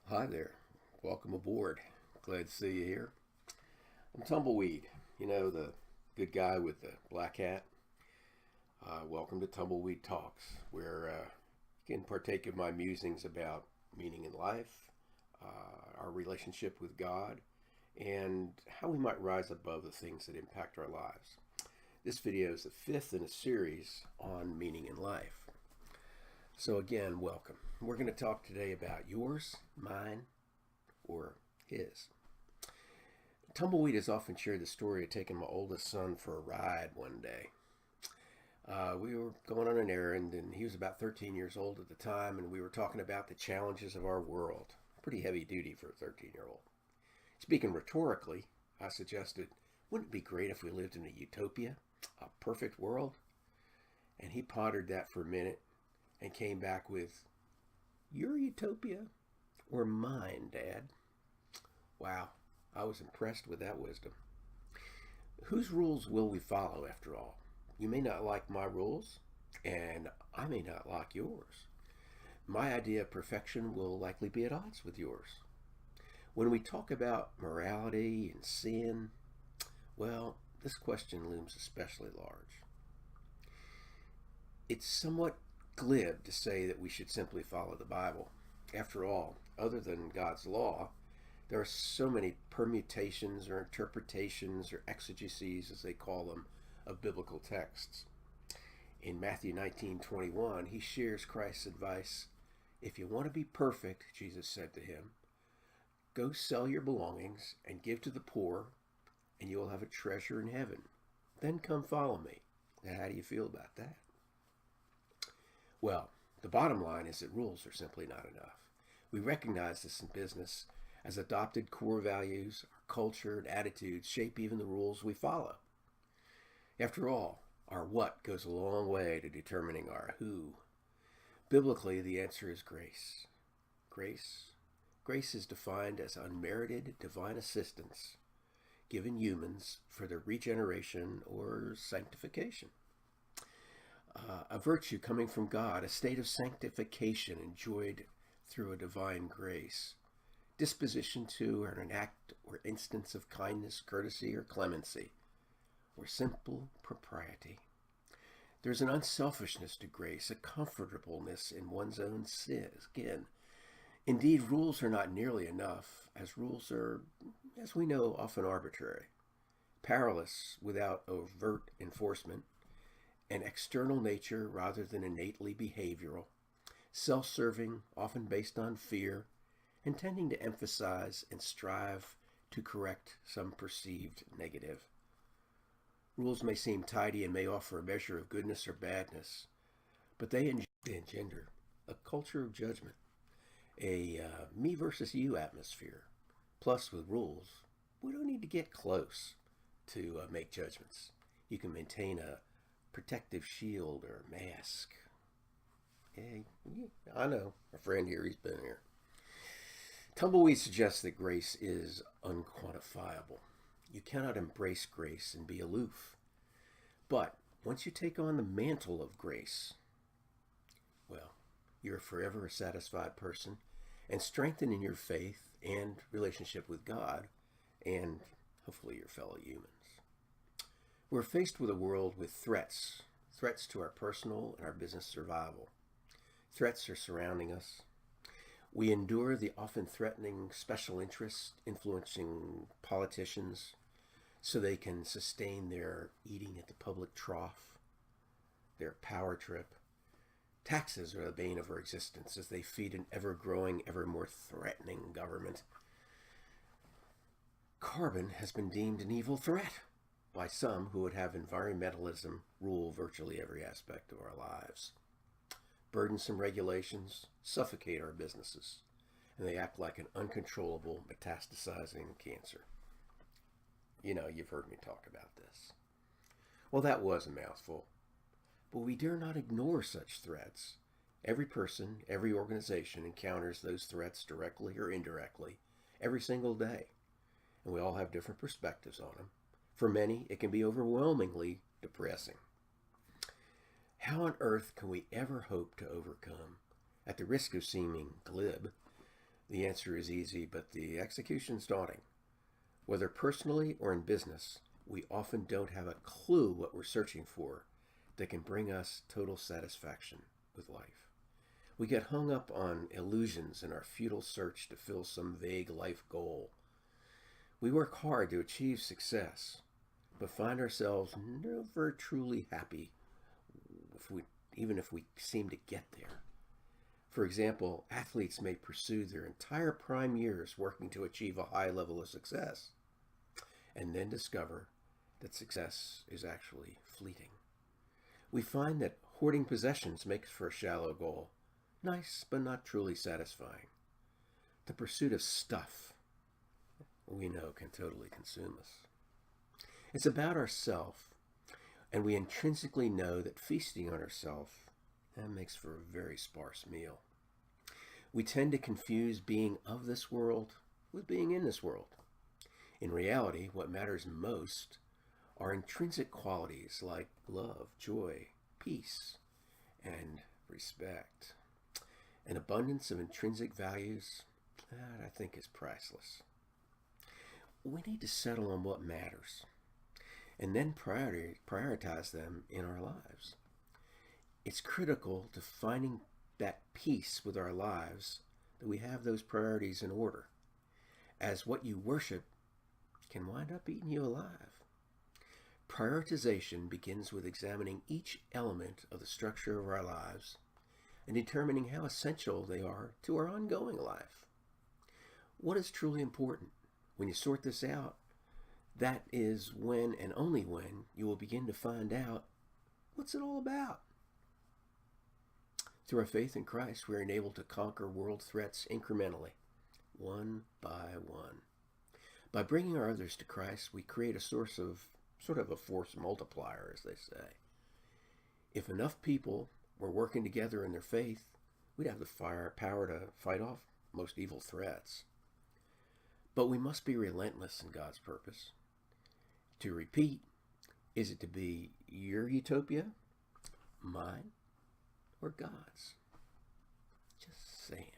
Hi there. Welcome aboard. Glad to see you here. I'm Tumbleweed, the good guy with the black hat. Welcome to Tumbleweed Talks, where you can partake of my musings about meaning in life, our relationship with God, and how we might rise above the things that impact our lives. This video is the fifth in a series on meaning in life. So again, welcome. We're going to talk today about yours, mine, or his. Tumbleweed has often shared the story of taking my oldest son for a ride one day. We were going on an errand, and he was about 13 years old at the time, and we were talking about the challenges of our world. Pretty heavy duty for a 13-year-old. Speaking rhetorically, I suggested, wouldn't it be great if we lived in a utopia, a perfect world? And he pondered that for a minute and came back with, your utopia or mine, Dad? Wow, I was impressed with that wisdom. Whose rules will we follow after all? You may not like my rules, and I may not like yours. My idea of perfection will likely be at odds with yours. When we talk about morality and sin, well, this question looms especially large. It's somewhat glib to say that we should simply follow the Bible. After all, other than God's law, there are so many permutations or interpretations or exegeses, as they call them, of biblical texts. In Matthew 19:21, he shares Christ's advice. If you want to be perfect, Jesus said to him, go sell your belongings and give to the poor, and you will have a treasure in heaven. Then come follow me. Now, how do you feel about that? Well, the bottom line is that rules are simply not enough. We recognize this in business, as adopted core values, our culture, and attitudes shape even the rules we follow. After all, our what goes a long way to determining our who. Biblically, the answer is grace. Grace is defined as unmerited divine assistance given humans for their regeneration or sanctification. A virtue coming from God, a state of sanctification enjoyed through a divine grace, disposition to or an act or instance of kindness, courtesy, or clemency, or simple propriety. There's an unselfishness to grace, a comfortableness in one's own skin. Indeed, rules are not nearly enough, as rules are, as we know, often arbitrary, powerless without overt enforcement, an external nature rather than innately behavioral, self-serving, often based on fear, and tending to emphasize and strive to correct some perceived negative. Rules may seem tidy and may offer a measure of goodness or badness, but they engender a culture of judgment, a me versus you atmosphere. Plus, with rules, we don't need to get close to make judgments. You can maintain a protective shield or mask. Hey, I know, a friend here, he's been here. Tumbleweed suggests that grace is unquantifiable. You cannot embrace grace and be aloof. But once you take on the mantle of grace, well, you're forever a satisfied person and strengthened in your faith and relationship with God and hopefully your fellow humans. We're faced with a world with threats to our personal and our business survival. Threats are surrounding us. We endure the often threatening special interests influencing politicians so they can sustain their eating at the public trough, their power trip. Taxes are the bane of our existence as they feed an ever-growing, ever more threatening government. Carbon has been deemed an evil threat by some who would have environmentalism rule virtually every aspect of our lives. Burdensome regulations suffocate our businesses, and they act like an uncontrollable metastasizing cancer. You know, you've heard me talk about this. Well, that was a mouthful, but we dare not ignore such threats. Every person, every organization encounters those threats directly or indirectly every single day, and we all have different perspectives on them. For many, it can be overwhelmingly depressing. How on earth can we ever hope to overcome, at the risk of seeming glib, The answer is easy, but the execution's daunting. Whether personally or in business, we often don't have a clue what we're searching for that can bring us total satisfaction with life. We get hung up on illusions in our futile search to fill some vague life goal. We work hard to achieve success, but find ourselves never truly happy even if we seem to get there. For example, athletes may pursue their entire prime years working to achieve a high level of success, and then discover that success is actually fleeting. We find that hoarding possessions makes for a shallow goal, nice but not truly satisfying. The pursuit of stuff, we know, can totally consume us. It's about ourself, and we intrinsically know that feasting on ourself makes for a very sparse meal. We tend to confuse being of this world with being in this world. In reality, what matters most are intrinsic qualities like love, joy, peace, and respect. An abundance of intrinsic values, that I think is priceless. We need to settle on what matters and then prioritize them in our lives. It's critical to finding that peace with our lives that we have those priorities in order, as what you worship can wind up eating you alive. Prioritization begins with examining each element of the structure of our lives and determining how essential they are to our ongoing life. What is truly important? When you sort this out, that is when and only when you will begin to find out what's it all about. Through our faith in Christ, we are enabled to conquer world threats incrementally, one by one. By bringing our others to Christ, we create a source of sort of a force multiplier, as they say. If enough people were working together in their faith, we'd have the power to fight off most evil threats. But we must be relentless in God's purpose. To repeat, is it to be your utopia, mine, or God's? Just saying.